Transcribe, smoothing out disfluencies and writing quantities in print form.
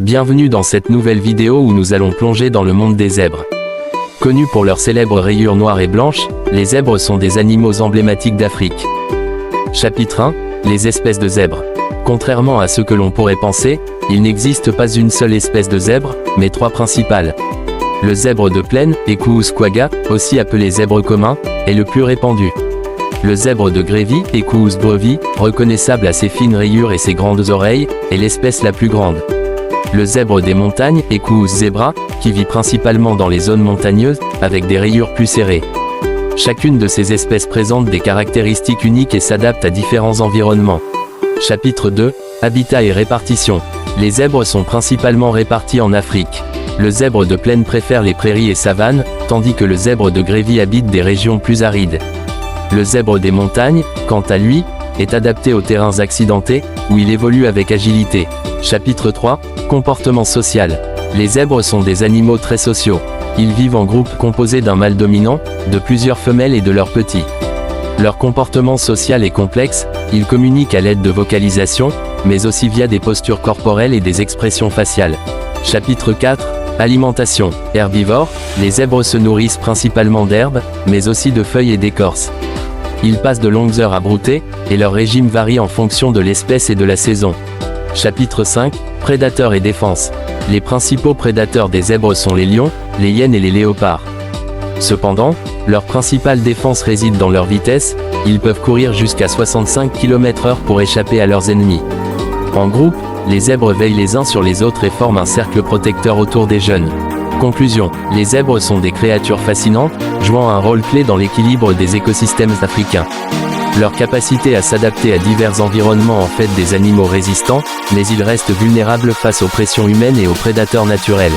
Bienvenue dans cette nouvelle vidéo où nous allons plonger dans le monde des zèbres. Connus pour leurs célèbres rayures noires et blanches, les zèbres sont des animaux emblématiques d'Afrique. Chapitre 1. Les espèces de zèbres. Contrairement à ce que l'on pourrait penser, il n'existe pas une seule espèce de zèbre, mais trois principales. Le zèbre de plaine, Equus quagga, aussi appelé zèbre commun, est le plus répandu. Le zèbre de Grévy, Equus brevi, reconnaissable à ses fines rayures et ses grandes oreilles, est l'espèce la plus grande. Le zèbre des montagnes, Equus zebra, qui vit principalement dans les zones montagneuses, avec des rayures plus serrées. Chacune de ces espèces présente des caractéristiques uniques et s'adapte à différents environnements. Chapitre 2. Habitat et répartition. Les zèbres sont principalement répartis en Afrique. Le zèbre de plaine préfère les prairies et savanes, tandis que le zèbre de Grévy habite des régions plus arides. Le zèbre des montagnes, quant à lui, est adapté aux terrains accidentés, où il évolue avec agilité. Chapitre 3. Comportement social. Les zèbres sont des animaux très sociaux. Ils vivent en groupe composé d'un mâle dominant, de plusieurs femelles et de leurs petits. Leur comportement social est complexe, ils communiquent à l'aide de vocalisation, mais aussi via des postures corporelles et des expressions faciales. Chapitre 4. Alimentation. Herbivores, les zèbres se nourrissent principalement d'herbes, mais aussi de feuilles et d'écorces. Ils passent de longues heures à brouter, et leur régime varie en fonction de l'espèce et de la saison. Chapitre 5. Prédateurs et défense. Les principaux prédateurs des zèbres sont les lions, les hyènes et les léopards. Cependant, leur principale défense réside dans leur vitesse, ils peuvent courir jusqu'à 65 km/h pour échapper à leurs ennemis. En groupe, les zèbres veillent les uns sur les autres et forment un cercle protecteur autour des jeunes. Conclusion. Les zèbres sont des créatures fascinantes, jouant un rôle clé dans l'équilibre des écosystèmes africains. Leur capacité à s'adapter à divers environnements en fait des animaux résistants, mais ils restent vulnérables face aux pressions humaines et aux prédateurs naturels.